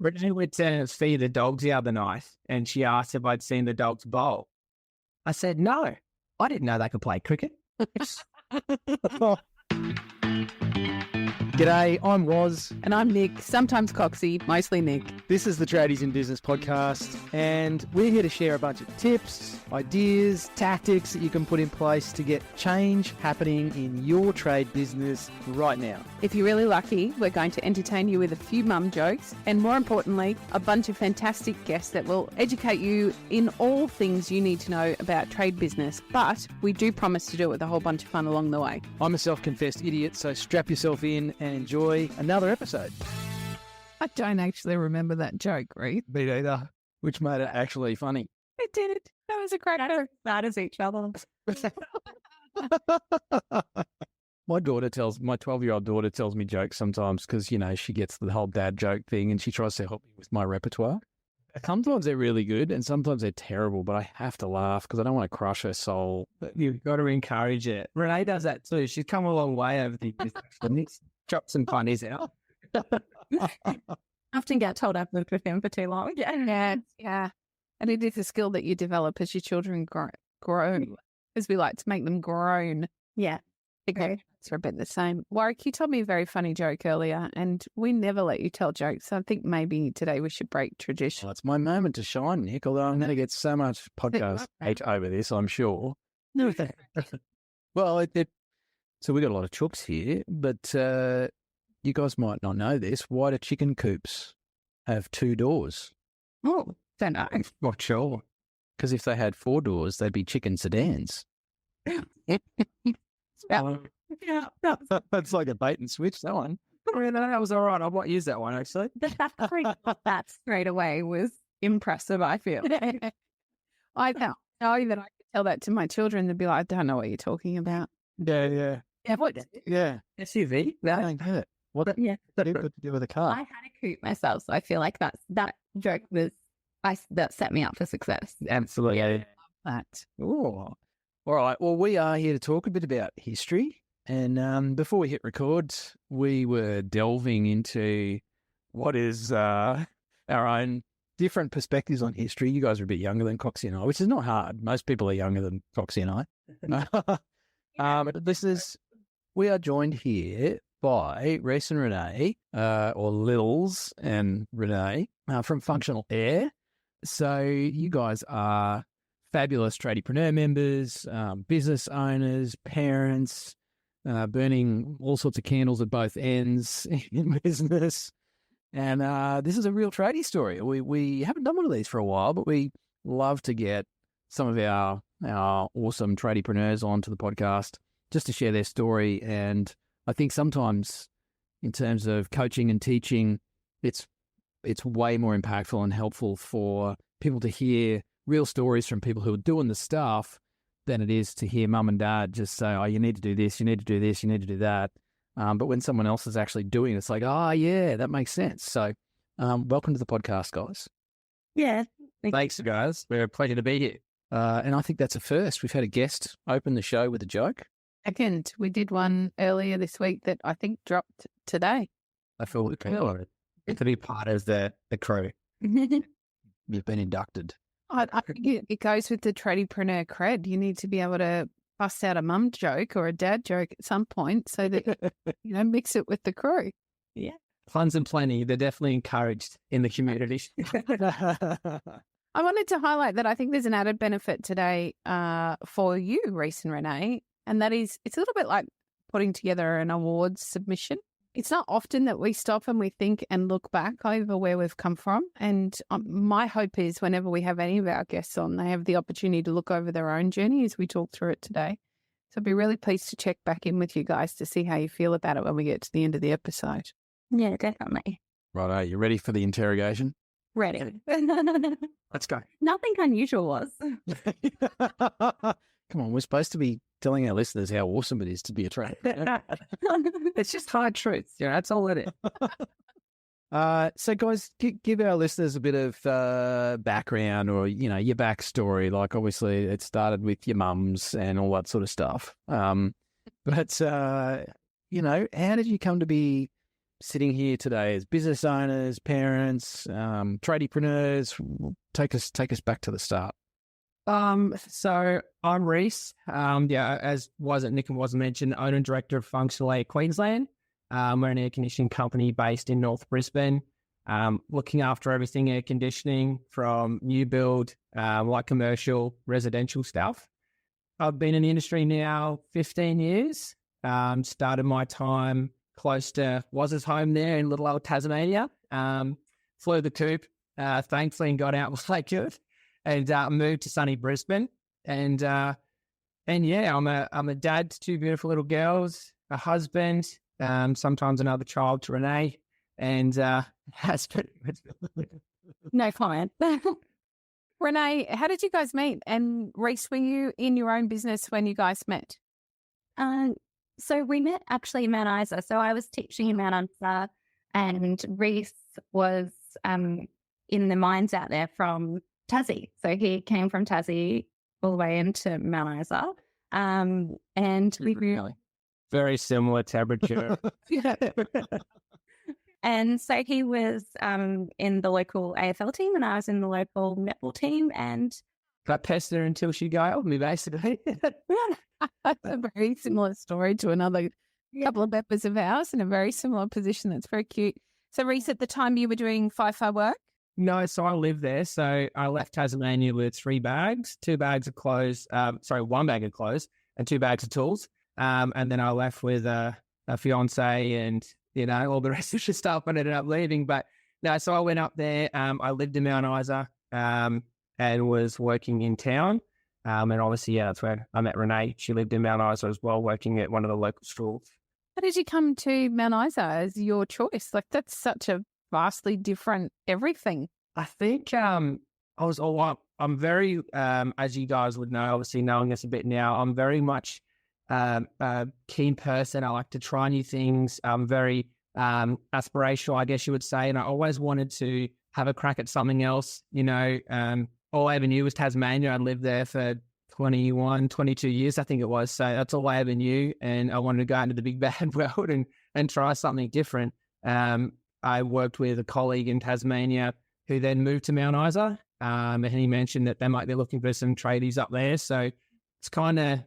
Renee went to feed the dogs the other night and she asked if I'd seen the dogs bowl. I said, no, I didn't know they could play cricket. G'day, I'm Woz. And I'm Nick, sometimes Coxie, mostly Nick. This is the Tradies in Business podcast, and we're here to share a bunch of tips, ideas, tactics that you can put in place to get change happening in your trade business right now. If you're really lucky, we're going to entertain you with a few mum jokes and, more importantly, a bunch of fantastic guests that will educate you in all things you need to know about trade business. But we do promise to do it with a whole bunch of fun along the way. I'm a self-confessed idiot, so strap yourself in and enjoy another episode. I don't actually remember that joke, Rhys. Me neither, which made it actually funny. It did. That was a great joke. That is each other. My 12-year-old daughter tells me jokes sometimes because, you know, she gets the whole dad joke thing and she tries to help me with my repertoire. Sometimes they're really good and sometimes they're terrible, but I have to laugh because I don't want to crush her soul. You've got to encourage it. Renee does that too. She's come a long way over the years. Chop some funnies out. Often get told I've lived with him for too long. Yeah. And it is a skill that you develop as your children grow, as we like to make them grown. Yeah. Okay. It's a bit the same. Warwick, you told me a very funny joke earlier, and we never let you tell jokes. So I think maybe today we should break tradition. Well, it's my moment to shine, Nick, although I'm going to get so much podcast hate over this, I'm sure. No, Well, so we got a lot of chooks here, but you guys might not know this. Why do chicken coops have 2 doors? Oh, don't know. Not sure. Because if they had 4 doors, they'd be chicken sedans. Yeah, That's like a bait and switch, that one. That was all right. I might use that one, actually. that straight away was impressive, I feel. I know that I could tell that to my children. They'd be like, I don't know what you're talking about. Yeah. Yeah, what? Yeah. SUV? I ain't heard. What that got to do with a car? I had a coop myself, so I feel like that joke that set me up for success. Absolutely. Yeah. That. Oh. All right. Well, we are here to talk a bit about history. And before we hit record, we were delving into what is our own different perspectives on history. You guys are a bit younger than Coxie and I, which is not hard. Most people are younger than Coxie and I. Listeners, we are joined here by Rhys and Renee, or Lils and Renee, from Functional Air. So you guys are fabulous tradiepreneur members, business owners, parents, burning all sorts of candles at both ends in business. And this is a real tradie story. We haven't done one of these for a while, but we love to get some of our awesome tradiepreneurs onto the podcast just to share their story. And I think sometimes in terms of coaching and teaching, it's way more impactful and helpful for people to hear real stories from people who are doing the stuff than it is to hear mum and dad just say, oh, you need to do this, you need to do this, you need to do that. But when someone else is actually doing it, it's like, oh, yeah, that makes sense. So welcome to the podcast, guys. Yeah. Thanks, guys. We're a pleasure to be here. And I think that's a first. We've had a guest open the show with a joke. Second, we did one earlier this week that I think dropped today. I feel good to be part of the crew. You've been inducted. I think it goes with the tradiepreneur cred. You need to be able to bust out a mum joke or a dad joke at some point so that, mix it with the crew. Yeah. Funds and plenty. They're definitely encouraged in the community. I wanted to highlight that I think there's an added benefit today for you, Rhys and Renee, and that is it's a little bit like putting together an awards submission. It's not often that we stop and we think and look back over where we've come from. And my hope is whenever we have any of our guests on, they have the opportunity to look over their own journey as we talk through it today. So I'd be really pleased to check back in with you guys to see how you feel about it when we get to the end of the episode. Yeah, definitely. Righto, you ready for the interrogation? Ready. Let's go. Nothing unusual was. Come on, we're supposed to be telling our listeners how awesome it is to be a trader. It's just hard truths. That's all it is. So guys, give our listeners a bit of background or, your backstory. Like obviously it started with your mums and all that sort of stuff. But how did you come to be sitting here today as business owners, parents, tradiepreneurs? Take us back to the start. So I'm Rhys. As Nick was mentioned, owner and director of Functional Air Queensland. We're an air conditioning company based in North Brisbane, looking after everything air conditioning from new build, like commercial, residential stuff. I've been in the industry now 15 years. Started my time close to Waz's home there in little old Tasmania. Flew the coop, thankfully, and got out while I could, and moved to sunny Brisbane. And yeah, I'm a dad to two beautiful little girls, a husband, sometimes another child to Renee, and that's pretty much No comment. Renee, how did you guys meet? And Rhys, were you in your own business when you guys met? So we met actually in Mount Isa. So I was teaching in Mount Isa, and Rhys was in the mines out there from Tassie. So he came from Tassie all the way into Mount Isa. And we really very similar temperature. And so he was in the local AFL team, and I was in the local netball team. And I pestered her until she got with me, basically. That's a very similar story to another couple of members of ours in a very similar position. That's very cute. So, Rhys, at the time you were doing FIFO work? No, so I lived there. So I left Tasmania with 3 bags, 2 bags of clothes, 1 bag of clothes and 2 bags of tools. And then I left with a fiance and, all the rest of the stuff. I ended up leaving. But no, so I went up there. I lived in Mount Isa and was working in town. And obviously, that's where I met Renee. She lived in Mount Isa as well, working at one of the local schools. How did you come to Mount Isa as your choice? Like, that's such a vastly different everything. I think I'm very, as you guys would know, obviously knowing us a bit now, I'm very much a keen person. I like to try new things. I'm very aspirational, I guess you would say. And I always wanted to have a crack at something else. All I ever knew was Tasmania. I lived there for 21, 22 years, I think it was. So that's all I ever knew. And I wanted to go into the big bad world and try something different. I worked with a colleague in Tasmania who then moved to Mount Isa. And he mentioned that they might be looking for some tradies up there. So it's kind of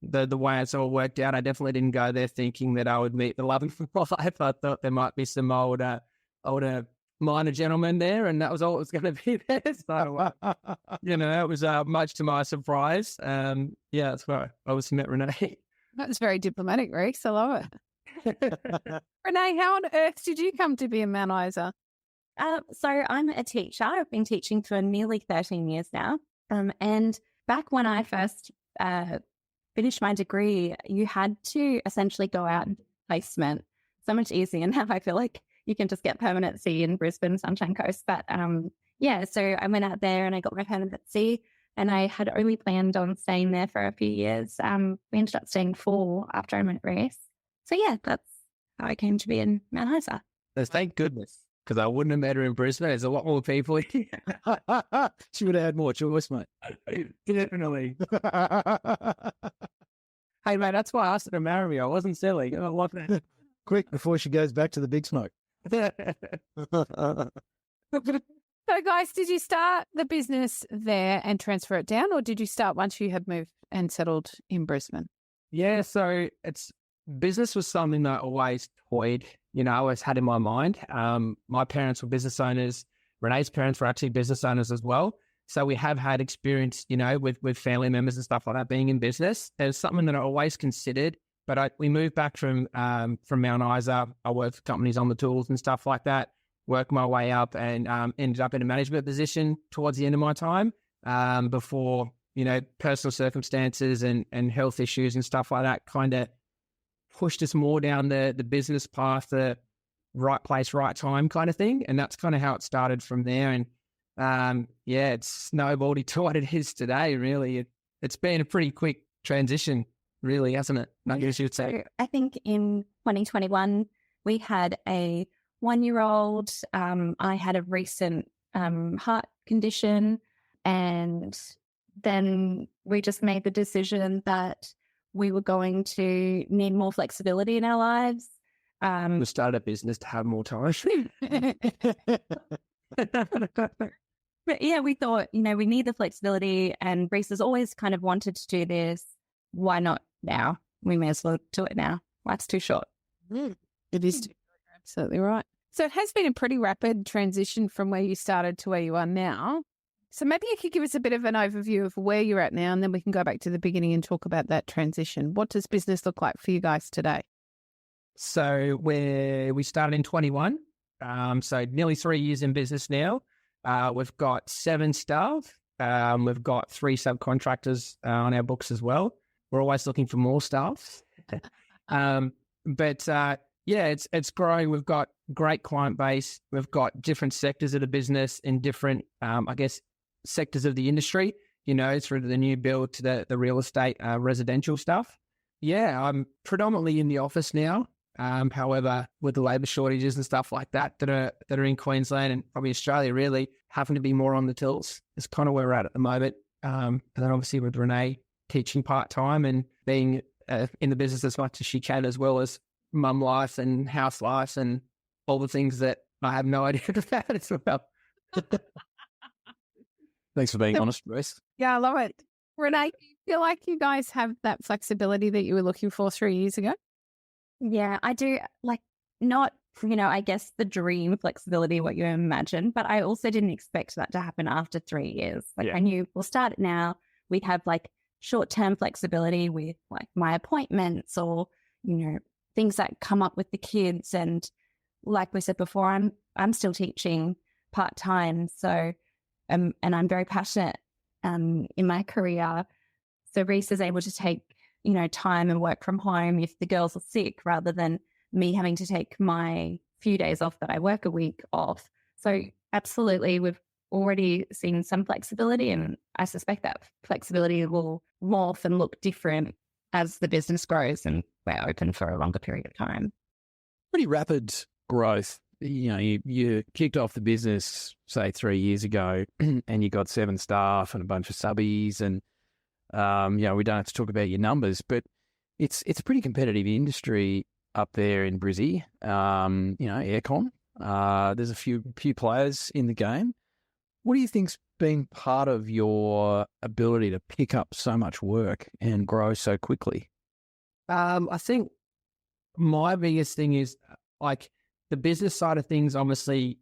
the way it's all worked out. I definitely didn't go there thinking that I would meet the love of my life. I thought there might be some older minor gentlemen there, and that was all it was going to be there. So, it was much to my surprise. That's where I obviously met Renee. That's very diplomatic, Rhys. I love it. Renee, how on earth did you come to be a Mount Isa? So I'm a teacher. I've been teaching for nearly 13 years now. And back when I first finished my degree, you had to essentially go out and placement. So much easier now. I feel like you can just get permanency in Brisbane, Sunshine Coast. But so I went out there and I got my permanency, and I had only planned on staying there for a few years. We ended up staying 4 after I met Rhys. So that's how I came to be in Mount Isa. Thank goodness, because I wouldn't have met her in Brisbane. There's a lot more people here. She would have had more choice, mate. Definitely. Hey, mate, that's why I asked her to marry me. I wasn't silly. I love that. Quick, before she goes back to the big smoke. So, guys, did you start the business there and transfer it down, or did you start once you had moved and settled in Brisbane? Yeah, so business was something that I always toyed, I always had in my mind. My parents were business owners. Renee's parents were actually business owners as well. So we have had experience, with family members and stuff like that being in business. It's something that I always considered. But we moved back from Mount Isa. I worked for companies on the tools and stuff like that, worked my way up and ended up in a management position towards the end of my time before, personal circumstances and health issues and stuff like that kind of pushed us more down the business path, the right place, right time kind of thing. And that's kind of how it started from there. And it's snowballed into what it is today, really. It's been a pretty quick transition, really, hasn't it? I guess you'd say. I think in 2021, we had a 1-year-old. I had a recent heart condition, and then we just made the decision that we were going to need more flexibility in our lives. We started a business to have more time. But yeah, we thought, we need the flexibility, and Rhys has always kind of wanted to do this. Why not now? We may as well do it now. Life's too short. It is. You're absolutely right. So it has been a pretty rapid transition from where you started to where you are now. So maybe you could give us a bit of an overview of where you're at now, and then we can go back to the beginning and talk about that transition. What does business look like for you guys today? So we started in 21. So nearly 3 years in business now. We've got 7 staff. We've got 3 subcontractors on our books as well. We're always looking for more staff. It's growing. We've got great client base. We've got different sectors of the business in different, sectors of the industry, through the new build to the real estate, residential stuff. Yeah, I'm predominantly in the office now. However, with the labour shortages and stuff like that are in Queensland and probably Australia, really having to be more on the tills is kind of where we're at the moment. And then obviously with Renee teaching part-time and being in the business as much as she can, as well as mum life and house life and all the things that I have no idea about as well. Thanks for being honest, Rhys. Yeah, I love it. Renee, do you feel like you guys have that flexibility that you were looking for 3 years ago? Yeah, I do. Not, I guess the dream flexibility, what you imagine, but I also didn't expect that to happen after 3 years. I knew we'll start it now. We'd have short-term flexibility with my appointments or, things that come up with the kids. And like we said before, I'm still teaching part-time. So, and I'm very passionate in my career. So Rhys is able to take, time and work from home if the girls are sick, rather than me having to take my few days off that I work a week off. So absolutely, we've already seen some flexibility, and I suspect that flexibility will morph and look different as the business grows and we're open for a longer period of time. Pretty rapid growth. You kicked off the business, say, 3 years ago, and you got 7 staff and a bunch of subbies, and we don't have to talk about your numbers, but it's a pretty competitive industry up there in Brizzy. Aircon. There's a few players in the game. What do you think's been part of your ability to pick up so much work and grow so quickly? I think my biggest thing is the business side of things. Obviously,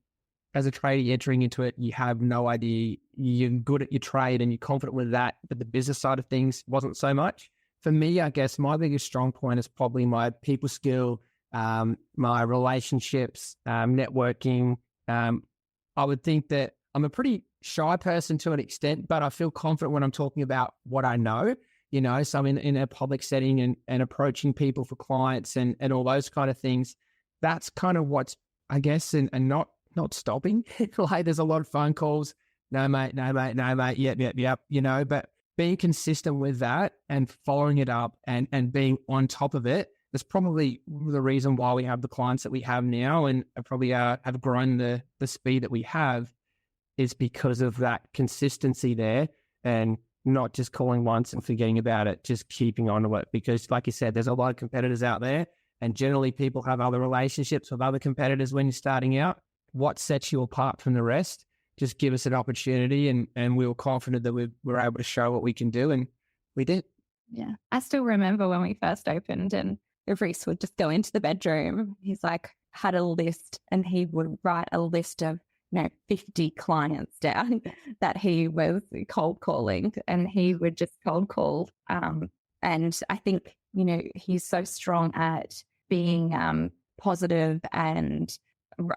as a tradie entering into it, you have no idea. You're good at your trade and you're confident with that, but the business side of things wasn't so much. For me, I guess my biggest strong point is probably my people skill, my relationships, networking. I would think that I'm a pretty shy person to an extent, but I feel confident when I'm talking about what I know, so I'm in a public setting and approaching people for clients and all those kind of things. That's kind of what's, I guess, and not stopping. There's a lot of phone calls. No, mate. Yep. But being consistent with that and following it up and being on top of it, that's probably the reason why we have the clients that we have now and probably have grown the speed that we have, is because of that consistency there and not just calling once and forgetting about it, just keeping on to it. Because like you said, there's a lot of competitors out there, and generally people have other relationships with other competitors when you're starting out. What sets you apart from the rest? Just give us an opportunity, and we were confident that we were able to show what we can do, and we did. Yeah. I still remember when we first opened, and Rhys would just go into the bedroom. He's had a list, and he would write a list of 50 clients down that he was cold calling, and he would just cold call. And I think, he's so strong at being positive and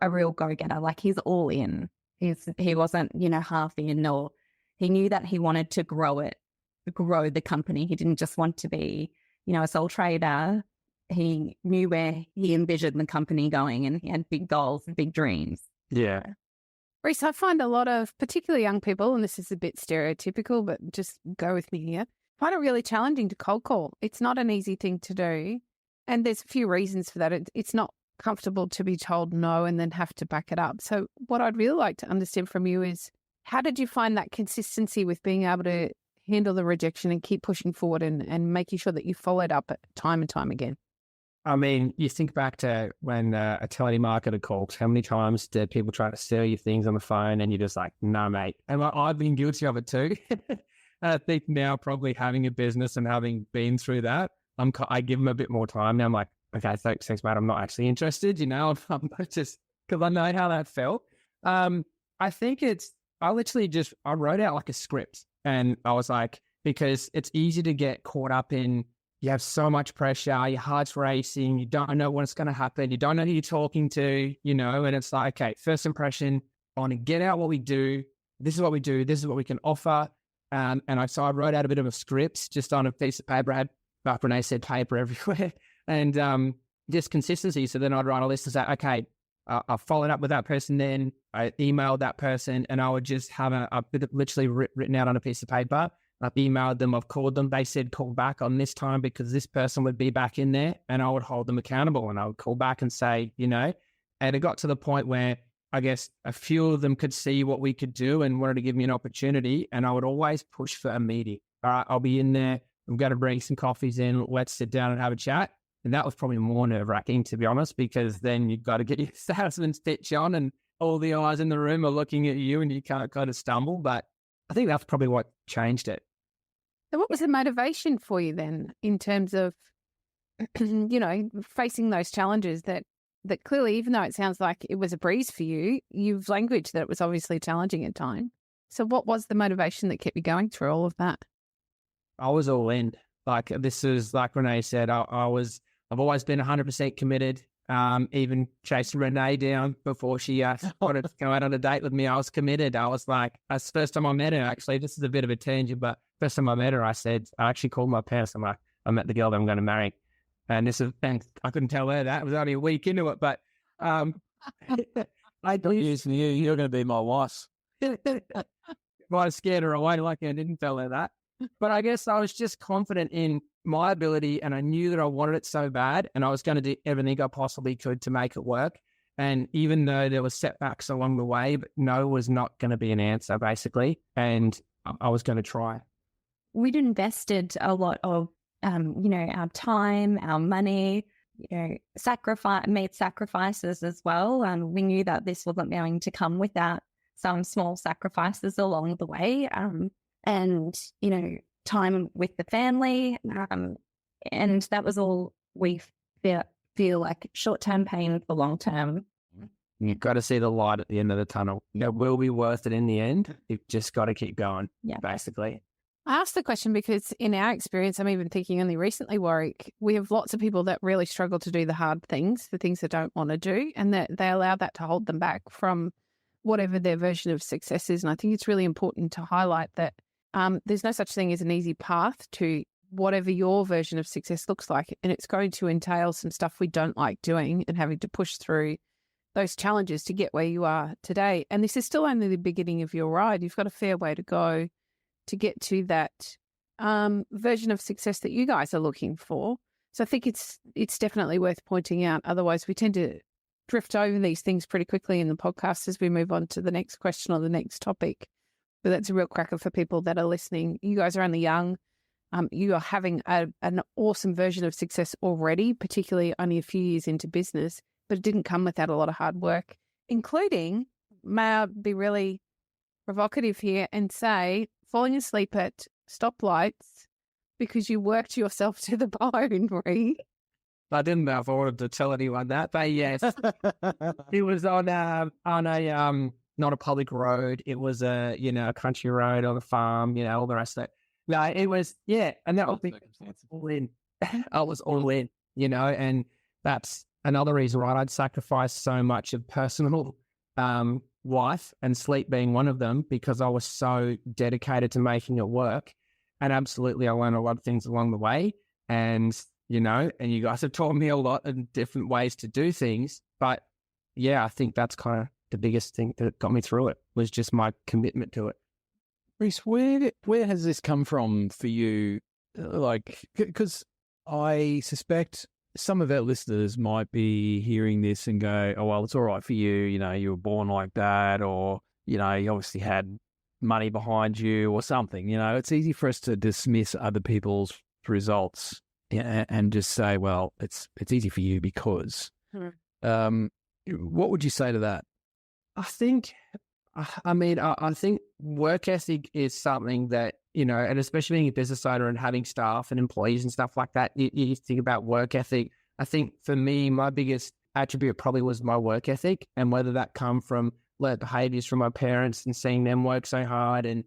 a real go-getter. He's all in. He wasn't, half in, or he knew that he wanted to grow the company. He didn't just want to be, a sole trader. He knew where he envisioned the company going, and he had big goals and big dreams. Yeah. Rhys, I find a lot of, particularly young people, and this is a bit stereotypical, but just go with me here, find it really challenging to cold call. It's not an easy thing to do. And there's a few reasons for that. It's not comfortable to be told no and then have to back it up. So what I'd really like to understand from you is, how did you find that consistency with being able to handle the rejection and keep pushing forward and making sure that you followed up time and time again? I mean, you think back to when a telemarketer calls, how many times do people try to sell you things on the phone and you're just like, no, mate. And I've been guilty of it too. I think now probably having a business and having been through that, I give them a bit more time. Now I'm like, okay, thanks, mate. I'm not actually interested, I'm just, because I know how that felt. I think I wrote out like a script, and I was like, because it's easy to get caught up in, you have so much pressure, your heart's racing, you don't know what's going to happen, you don't know who you're talking to, and it's like, okay, first impression, I want to get out what we do. This is what we do. This is what we can offer. So I wrote out a bit of a script just on a piece of paper. I had, like Renee said, paper everywhere, and just consistency. So then I'd write a list and say, okay, I followed up with that person, then I emailed that person, and I would just have a bit literally written out on a piece of paper. I've emailed them, I've called them. They said call back on this time because this person would be back in there, and I would hold them accountable, and I would call back and say, and it got to the point where I guess a few of them could see what we could do and wanted to give me an opportunity, and I would always push for a meeting. All right, I'll be in there. I'm going to bring some coffees in. Let's sit down and have a chat. And that was probably more nerve-wracking, to be honest, because then you've got to get your salesman stitch on and all the eyes in the room are looking at you and you can't kind of stumble. But I think that's probably what changed it. So what was the motivation for you then in terms of, facing those challenges that clearly, even though it sounds like it was a breeze for you, you've language that it was obviously challenging at times. So what was the motivation that kept you going through all of that? I was all in. Like, this is like Renee said, I've always been 100% committed. Even chasing Renee down before she wanted to go out on a date with me, I was committed. I was like, that's the first time I met her, actually. This is a bit of a tangent, but first time I met her, I actually called my parents. I'm like, I met the girl that I'm going to marry. And I couldn't tell her that. It was only a week into it, but I using you. You're going to be my wife. might have scared her away, like I didn't tell her that. But I guess I was just confident in my ability, and I knew that I wanted it so bad, and I was going to do everything I possibly could to make it work. And even though there were setbacks along the way, but no was not going to be an answer, basically. And I was going to try. We'd invested a lot of, our time, our money, made sacrifices as well. And we knew that this wasn't going to come without some small sacrifices along the way. And time with the family. And that was all we feel like short-term pain for long-term. You've got to see the light at the end of the tunnel. It will be worth it in the end. You've just got to keep going, basically. I asked the question because in our experience, I'm even thinking only recently, Warwick, we have lots of people that really struggle to do the hard things, the things they don't want to do, and that they allow that to hold them back from whatever their version of success is. And I think it's really important to highlight that there's no such thing as an easy path to whatever your version of success looks like. And it's going to entail some stuff we don't like doing and having to push through those challenges to get where you are today. And this is still only the beginning of your ride. You've got a fair way to go to get to that version of success that you guys are looking for. So I think it's definitely worth pointing out. Otherwise, we tend to drift over these things pretty quickly in the podcast as we move on to the next question or the next topic. But that's a real cracker for people that are listening. You guys are only young. You are having an awesome version of success already, particularly only a few years into business, but it didn't come without a lot of hard work, including, may I be really provocative here and say, falling asleep at stoplights because you worked yourself to the bone, Rhys. I didn't know if I wanted to tell anyone that, but yes, it was on a not a public road. It was a country road on a farm, all the rest of it. No, it was, and that was all in. I was all in, and that's another reason why I'd sacrifice so much of personal life and sleep being one of them, because I was so dedicated to making it work. And absolutely, I learned a lot of things along the way. And, and you guys have taught me a lot of different ways to do things. But yeah, I think that's kind of the biggest thing that got me through it, was just my commitment to it. Rhys, where has this come from for you? Like, because I suspect some of our listeners might be hearing this and go, oh, well, it's all right for you. You were born like that, or, you obviously had money behind you or something. It's easy for us to dismiss other people's results and just say, well, it's easy for you because. What would you say to that? I think, I think work ethic is something that, and especially being a business owner and having staff and employees and stuff like that, you think about work ethic. I think for me, my biggest attribute probably was my work ethic, and whether that come from learned behaviors from my parents and seeing them work so hard and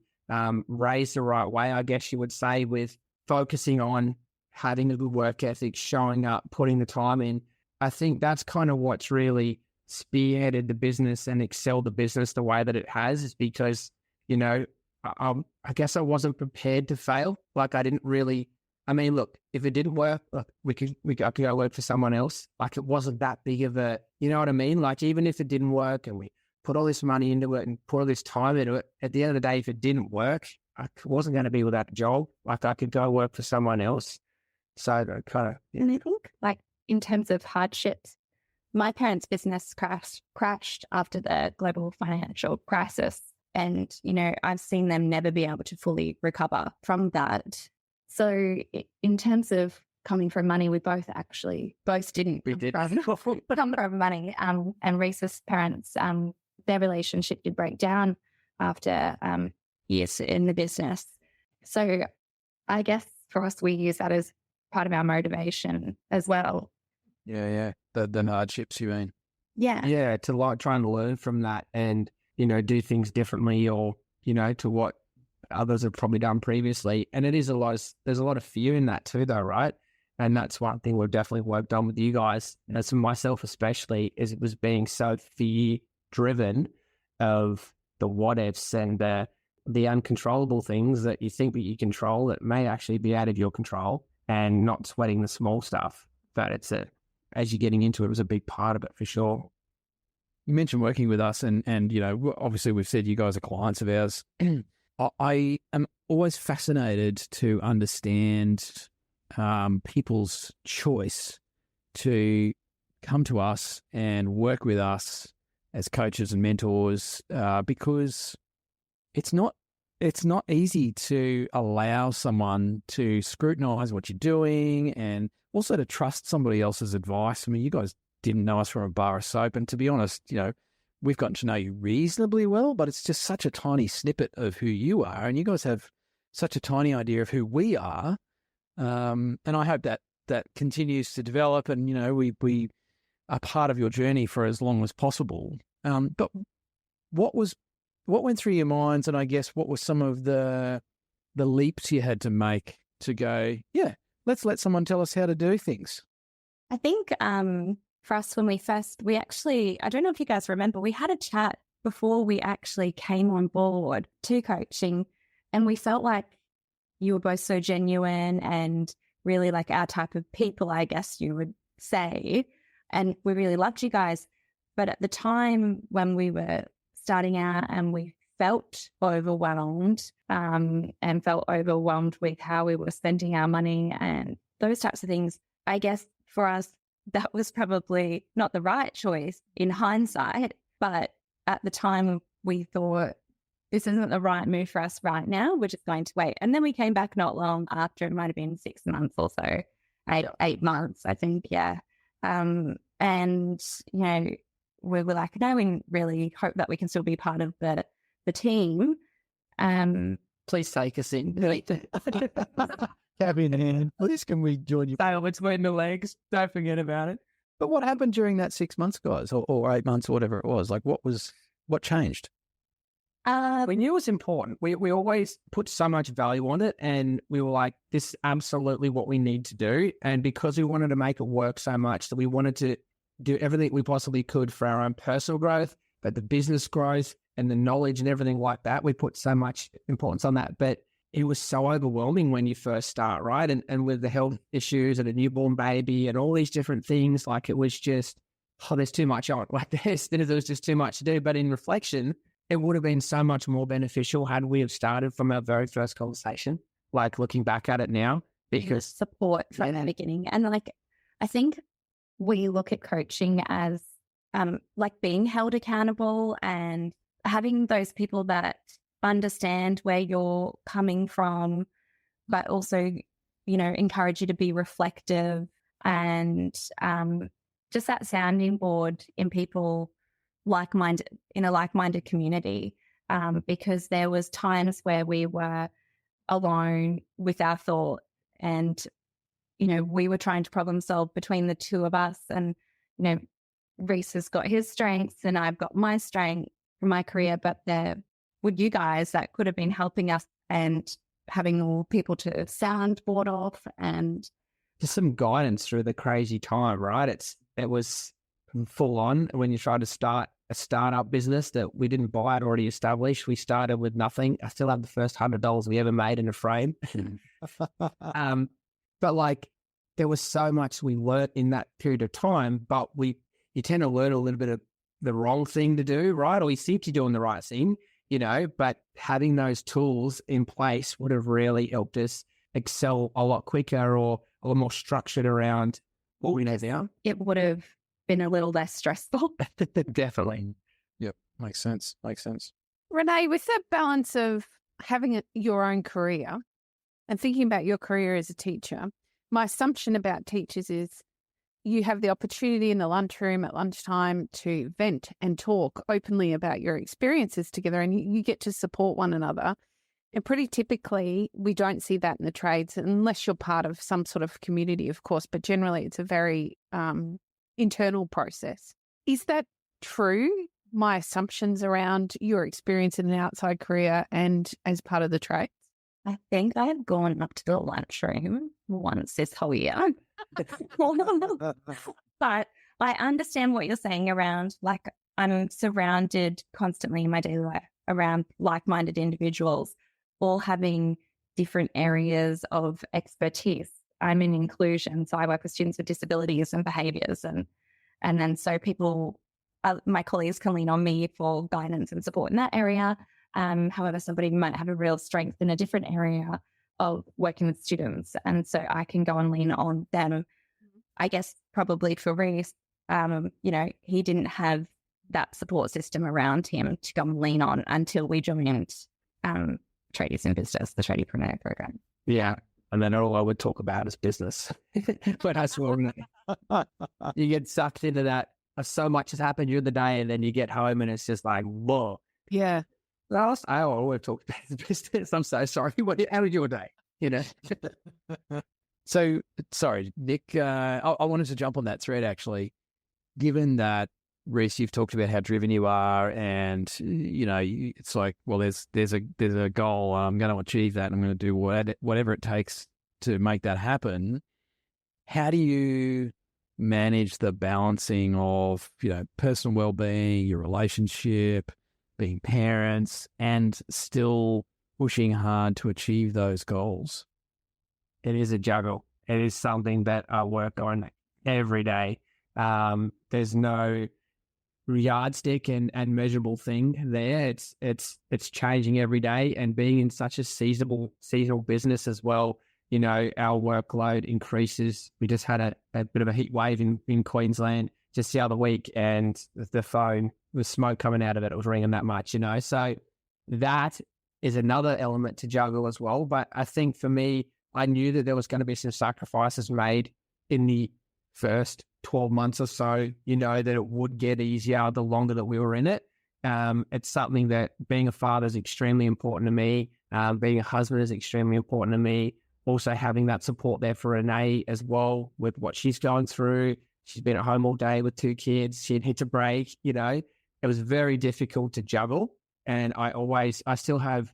raised the right way, I guess you would say, with focusing on having a good work ethic, showing up, putting the time in. I think that's kind of what's really spearheaded the business and excelled the business the way that it has, is because, I guess I wasn't prepared to fail. Like I didn't really, look, if it didn't work, look, I could go work for someone else. Like it wasn't that big of a, you know what I mean? Like even if it didn't work and we put all this money into it and put all this time into it, at the end of the day, if it didn't work, I wasn't going to be without a job. Like I could go work for someone else. So kind of. And I think like in terms of hardships, my parents' business crashed after the global financial crisis. And, I've seen them never be able to fully recover from that. So in terms of coming from money, we both didn't come from money. And Rhys's parents, their relationship did break down after years in the business. So I guess for us, we use that as part of our motivation as well. Yeah. The hardships, you mean? Yeah. Yeah, to like try and learn from that and, do things differently or, to what others have probably done previously. And there's a lot of fear in that too, though, right? And that's one thing we've definitely worked on with you guys, as for myself especially, is it was being so fear-driven of the what-ifs and the uncontrollable things that you think that you control that may actually be out of your control, and not sweating the small stuff. But as you're getting into it, was a big part of it for sure. You mentioned working with us and obviously we've said you guys are clients of ours. I am always fascinated to understand people's choice to come to us and work with us as coaches and mentors, because it's not easy to allow someone to scrutinize what you're doing and also to trust somebody else's advice. I mean, you guys didn't know us from a bar of soap, and to be honest, we've gotten to know you reasonably well, but it's just such a tiny snippet of who you are, and you guys have such a tiny idea of who we are. And I hope that continues to develop, and we are part of your journey for as long as possible. But what went through your minds, and I guess what were some of the leaps you had to make to go, yeah, let's let someone tell us how to do things? I think for us, when we actually, I don't know if you guys remember, we had a chat before we actually came on board to coaching, and we felt like you were both so genuine and really like our type of people, I guess you would say, and we really loved you guys. But at the time when we were starting out and we felt overwhelmed with how we were spending our money and those types of things, I guess for us, that was probably not the right choice in hindsight. But at the time, we thought, this isn't the right move for us right now. We're just going to wait. And then we came back not long after. It might have been 6 months or so, 8 months, I think. Yeah. And, we were like, no, we really hope that we can still be part of the team. Please take us in. Cap in hand. Please, can we join you? Sail between the legs. Don't forget about it. But what happened during that 6 months, guys, or 8 months, or whatever it was? Like, what changed? We knew it was important. We always put so much value on it, and we were like, this is absolutely what we need to do. And because we wanted to make it work so much, that we wanted to do everything we possibly could for our own personal growth, but the business growth and the knowledge and everything like that, we put so much importance on that. But it was so overwhelming when you first start, right? And with the health issues and a newborn baby and all these different things, like it was just, there's too much on. Like there was just too much to do. But in reflection, it would have been so much more beneficial had we have started from our very first conversation, like looking back at it now, because support from the beginning. And like, I think we look at coaching as like being held accountable and having those people that understand where you're coming from, but also, encourage you to be reflective and just that sounding board in people in a like-minded community, because there was times where we were alone with our thought and, we were trying to problem solve between the two of us. And, Rhys has got his strengths and I've got my strength from my career, but there were you guys that could have been helping us and having all people to soundboard off and just some guidance through the crazy time, right? It was full on when you try to start a startup business that we didn't buy it already established. We started with nothing. I still have the first $100 we ever made in a frame. But like there was so much we learnt in that period of time, but you tend to learn a little bit of the wrong thing to do, right? Or you think you're doing the right thing, but having those tools in place would have really helped us excel a lot quicker or a lot more structured around what we know now. It would have been a little less stressful. Definitely. Yep. Makes sense. Renee, with that balance of having your own career and thinking about your career as a teacher, my assumption about teachers is you have the opportunity in the lunchroom at lunchtime to vent and talk openly about your experiences together, and you get to support one another. And pretty typically, we don't see that in the trades unless you're part of some sort of community, of course, but generally it's a very internal process. Is that true? My assumptions around your experience in an outside career and as part of the trades? I think I've gone up to the lunchroom once this whole year. But I understand what you're saying around, like, I'm surrounded constantly in my daily life around like-minded individuals, all having different areas of expertise. I'm in inclusion, so I work with students with disabilities and behaviours, and then so people, my colleagues can lean on me for guidance and support in that area. However, somebody might have a real strength in a different area of working with students, and so I can go and lean on them. I guess probably for Rhys, he didn't have that support system around him to go and lean on until we joined Tradies in Business, the Tradiepreneur program. Yeah. And then all I would talk about is business. But I swear, you get sucked into that. So much has happened during the day, and then you get home and it's just like, whoa. Yeah. I always talk about business. I'm so sorry. How was your day? So, sorry, Nick, I wanted to jump on that thread, actually. Given that, Rhys, you've talked about how driven you are, and, it's like, well, there's a goal. I'm going to achieve that. And I'm going to do whatever it takes to make that happen. How do you manage the balancing of, personal well-being, your relationship, being parents, and still pushing hard to achieve those goals? It is a juggle. It is something that I work on every day. There's no yardstick and measurable thing there. It's changing every day, and being in such a seasonal business as well, our workload increases. We just had a bit of a heat wave in Queensland just the other week, and the phone with smoke coming out of it was ringing that much, so that is another element to juggle as well. But I think for me, I knew that there was going to be some sacrifices made in the first 12 months or so, that it would get easier the longer that we were in it. It's something that being a father is extremely important to me. Being a husband is extremely important to me. Also having that support there for Renee as well with what she's going through. She's been at home all day with 2 kids. She hit a break, It was very difficult to juggle. And I still have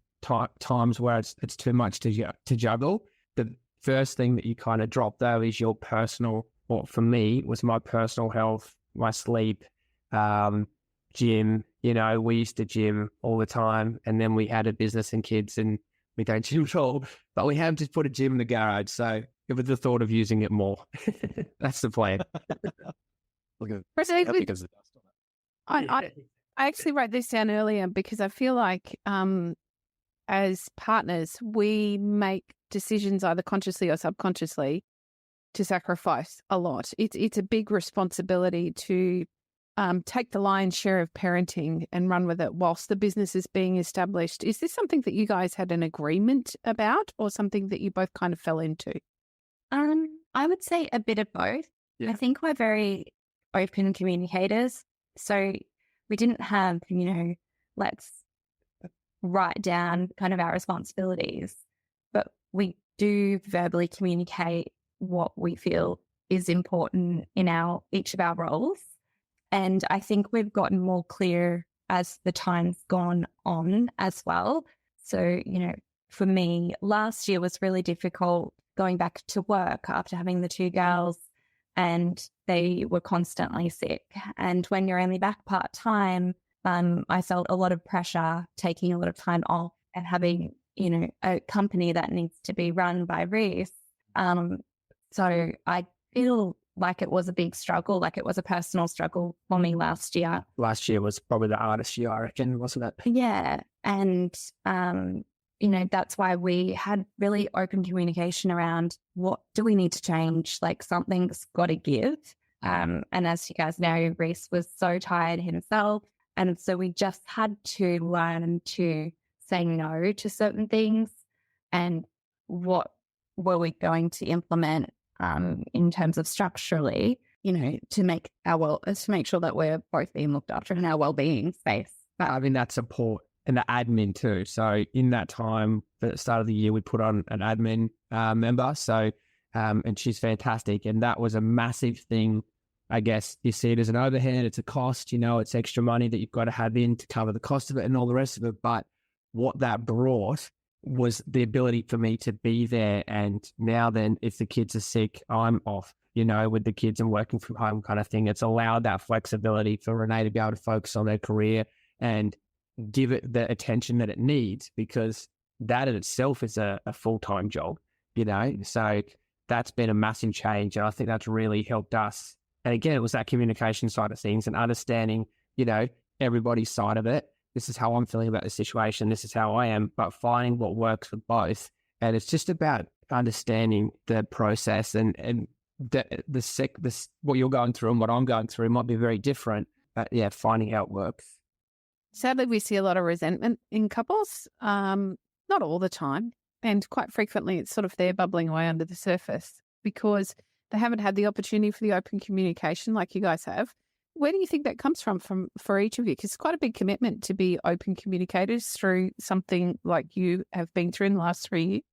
times where it's too much to juggle. The first thing that you kind of drop though is your personal, or for me, was my personal health, my sleep, gym. We used to gym all the time, and then we had a business and kids, and we don't gym at all. But we have just put a gym in the garage, so give it the thought of using it more. That's the plan. Look at Renee, because of the dust on it. I actually wrote this down earlier because I feel like as partners, we make decisions either consciously or subconsciously to sacrifice a lot. It's a big responsibility to take the lion's share of parenting and run with it whilst the business is being established. Is this something that you guys had an agreement about, or something that you both kind of fell into? I would say a bit of both. Yeah. I think we're very open communicators. So we didn't have, let's write down kind of our responsibilities, but we do verbally communicate what we feel is important in each of our roles. And I think we've gotten more clear as the time's gone on as well. So, for me, last year was really difficult going back to work after having the two girls, and they were constantly sick. And when you're only back part-time, I felt a lot of pressure taking a lot of time off and having, a company that needs to be run by Rhys. So I feel like it was a big struggle, like it was a personal struggle for me last year. Last year was probably the hardest year, I reckon, wasn't it? Yeah. And, that's why we had really open communication around what do we need to change? Like something's got to give. And as you guys know, Rhys was so tired himself. And so we just had to learn to say no to certain things. And what were we going to implement in terms of structurally, to make sure that we're both being looked after in our well-being space. But having that support and the admin too. So in that time, at the start of the year, we put on an admin member. So, and she's fantastic. And that was a massive thing. I guess you see it as an overhead. It's a cost, it's extra money that you've got to have in to cover the cost of it and all the rest of it. But what that brought was the ability for me to be there. And now then, if the kids are sick, I'm off, with the kids and working from home kind of thing. It's allowed that flexibility for Renee to be able to focus on her career and give it the attention that it needs, because that in itself is a full-time job, So that's been a massive change. And I think that's really helped us. And again, it was that communication side of things and understanding, everybody's side of it. This is how I'm feeling about the situation. This is how I am, but finding what works for both. And it's just about understanding the process and what you're going through and what I'm going through might be very different, but yeah, finding how it works. Sadly, we see a lot of resentment in couples, not all the time. And quite frequently, it's sort of there bubbling away under the surface because they haven't had the opportunity for the open communication like you guys have. Where do you think that comes from for each of you? Because it's quite a big commitment to be open communicators through something like you have been through in the last 3 years.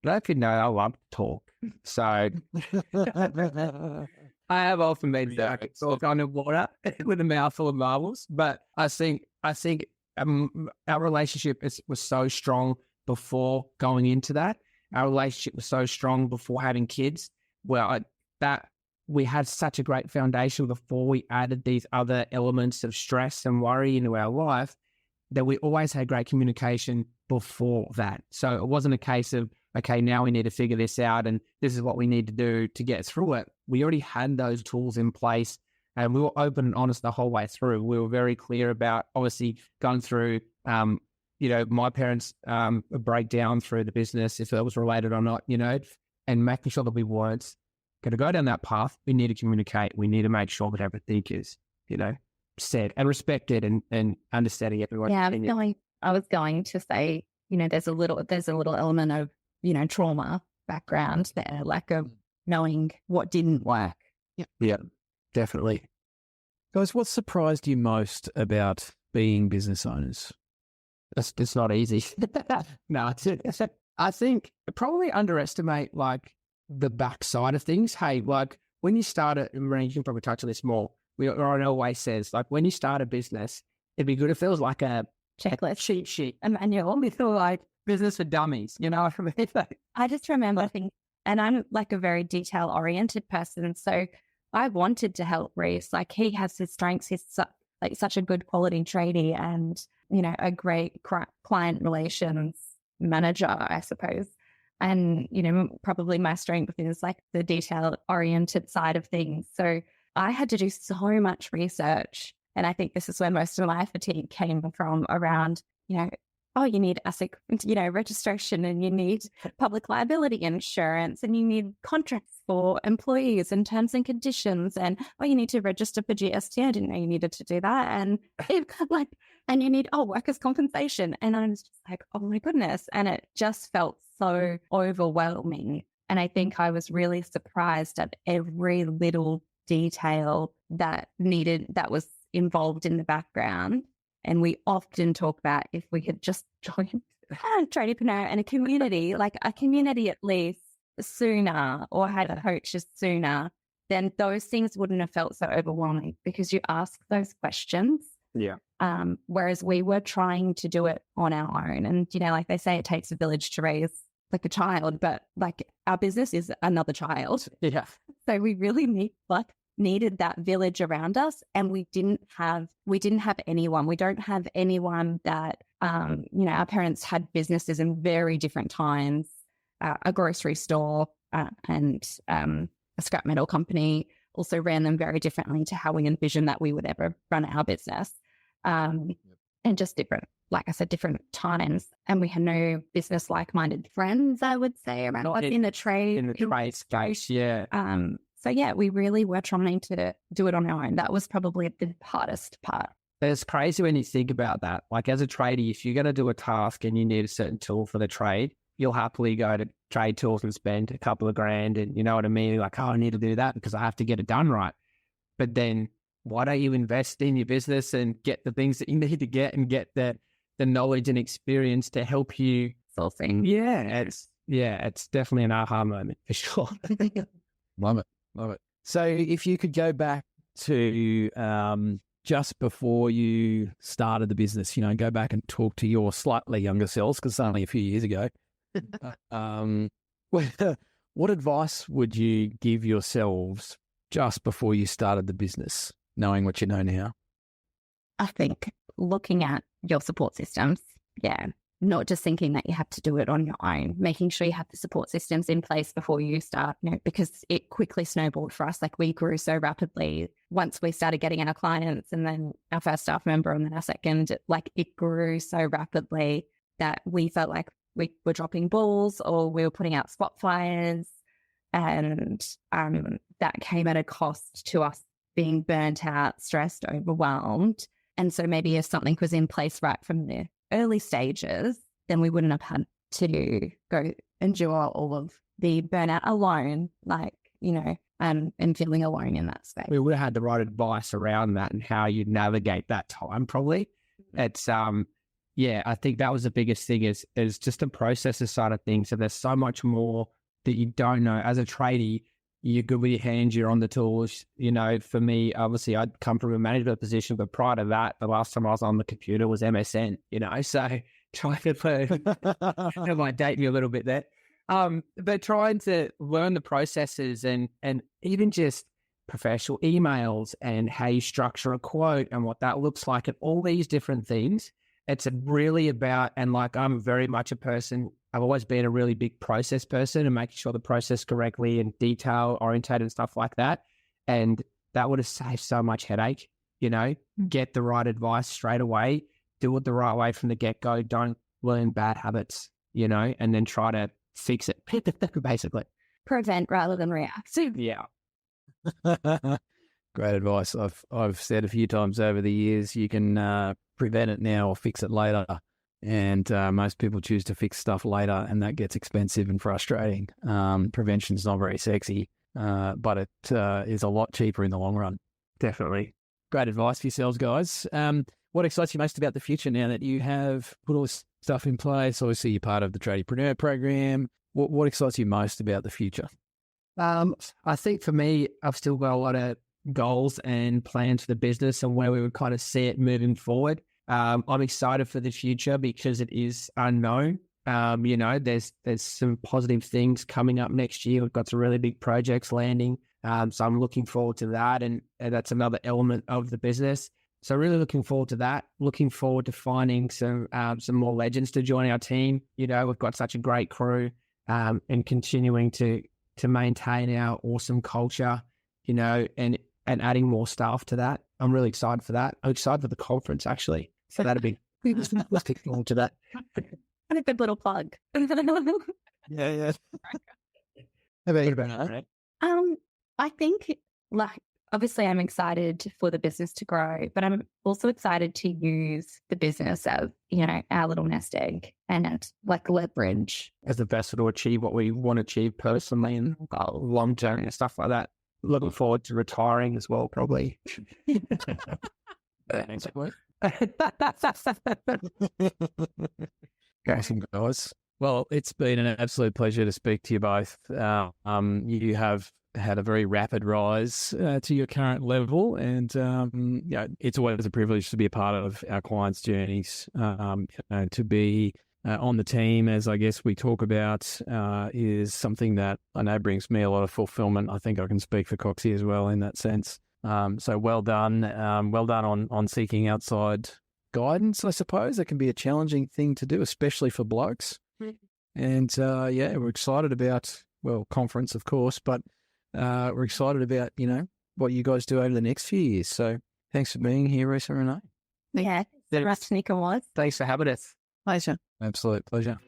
I could know I love to talk. So I have often been talk underwater with a mouthful of marbles. But I think our relationship was so strong before going into that. Our relationship was so strong before having kids. Well, we had such a great foundation before we added these other elements of stress and worry into our life that we always had great communication before that. So it wasn't a case of, okay, now we need to figure this out and this is what we need to do to get through it. We already had those tools in place and we were open and honest the whole way through. We were very clear about obviously going through, my parents' breakdown through the business, if it was related or not, and making sure that we weren't going to go down that path. We need to communicate. We need to make sure that everything is, said and respected and understanding everyone's opinion. I was going to say, there's a little element of, trauma background there, like of knowing what didn't work. Yeah, definitely. Guys, what surprised you most about being business owners? It's not easy. No, I think probably underestimate like the backside of things. Hey, like when you start it, and Renee, you can probably touch on this more. Ryan always says, like when you start a business, it'd be good if there was like a checklist, cheat sheet, a manual. We feel like business for dummies, what I mean? I just remember thinking, and I'm like a very detail oriented person, so I wanted to help Rhys. Like he has his strengths. He's such a good quality tradie and, a great client relations manager, I suppose. And, probably my strength is like the detail oriented side of things. So I had to do so much research. And I think this is where most of my fatigue came from around, you need ASIC, registration, and you need public liability insurance, and you need contracts for employees and terms and conditions, and you need to register for GST. I didn't know you needed to do that, and and you need workers' compensation. And I was just like, oh my goodness, and it just felt so overwhelming. And I think I was really surprised at every little detail that was involved in the background. And we often talk about if we had just joined Tradiepreneur and a community at least sooner, or had coaches sooner, then those things wouldn't have felt so overwhelming, because you ask those questions. Yeah. Whereas we were trying to do it on our own. And, like they say, it takes a village to raise like a child, but like our business is another child. Yeah. So we really needed that village around us, and we didn't have anyone. We don't have anyone that, our parents had businesses in very different times, a grocery store and a scrap metal company also ran them very differently to how we envisioned that we would ever run our business. And just different, like I said, different times. And we had no business like-minded friends, I would say, around us in the trade space. Yeah. So yeah, we really were trying to do it on our own. That was probably the hardest part. It's crazy when you think about that. Like, as a tradie, if you're going to do a task and you need a certain tool for the trade, you'll happily go to Trade Tools and spend a couple of grand, and you know what I mean? Like, oh, I need to do that because I have to get it done right. But then why don't you invest in your business and get the things that you need to get, and get the knowledge and experience to help you solve things? It's definitely an aha moment for sure. Love it. So if you could go back to just before you started the business, go back and talk to your slightly younger selves, because it's only a few years ago. What advice would you give yourselves just before you started the business, knowing what you know now? I think looking at your support systems, not just thinking that you have to do it on your own, making sure you have the support systems in place before you start, because it quickly snowballed for us. Like, we grew so rapidly once we started getting our clients, and then our first staff member, and then our second, it grew so rapidly that we felt like we were dropping balls, or we were putting out spot fires. And that came at a cost to us being burnt out, stressed, overwhelmed. And so maybe if something was in place right from the early stages, then we wouldn't have had to go endure all of the burnout alone, and feeling alone in that space. We would have had the right advice around that and how you'd navigate that time, probably. It's, I think that was the biggest thing is just the processes side of things. So there's so much more that you don't know. As a tradie, you're good with your hands, you're on the tools. For me, obviously, I'd come from a management position, but prior to that, the last time I was on the computer was MSN, so trying to it might date me a little bit there. But trying to learn the processes and even just professional emails and how you structure a quote and what that looks like and all these different things. It's really about, and like, I'm very much a person, I've always been a really big process person and making sure the process correctly and detail orientated and stuff like that. And that would have saved so much headache, get the right advice straight away, do it the right way from the get-go. Don't learn bad habits, and then try to fix it, basically. Prevent rather than react. Yeah. Great advice. I've said a few times over the years, you can prevent it now or fix it later. And most people choose to fix stuff later, and that gets expensive and frustrating. Prevention's not very sexy, but it is a lot cheaper in the long run. Definitely. Great advice for yourselves, guys. What excites you most about the future now that you have put all this stuff in place? Obviously, you're part of the Tradiepreneur program. What excites you most about the future? I think for me, I've still got a lot of goals and plans for the business and where we would kind of see it moving forward. I'm excited for the future because it is unknown. There's some positive things coming up next year. We've got some really big projects landing. So I'm looking forward to that. And that's another element of the business. So really looking forward to that. Looking forward to finding some more legends to join our team. We've got such a great crew, and continuing to maintain our awesome culture, and adding more staff to that. I'm really excited for that. I'm excited for the conference, actually. So that'll be, let's take forward to that. And a good little plug. Yeah. How about you, Renee? I think, like, obviously I'm excited for the business to grow, but I'm also excited to use the business as, our little nest egg and like leverage. As a vessel to achieve what we want to achieve personally and long term and stuff like that. Looking forward to retiring as well, probably. Thanks, boys. Okay. Guys. Well, it's been an absolute pleasure to speak to you both. You have had a very rapid rise to your current level, and it's always a privilege to be a part of our clients' journeys. To be on the team, as I guess we talk about, is something that I know brings me a lot of fulfillment. I think I can speak for Coxie as well in that sense. So well done. Well done on seeking outside guidance, I suppose. It can be a challenging thing to do, especially for blokes. And we're excited about, conference, of course, but we're excited about, what you guys do over the next few years. So thanks for being here, Rhys and Renee. Yeah, Nick and was. Thanks for having us. Pleasure. Absolute pleasure.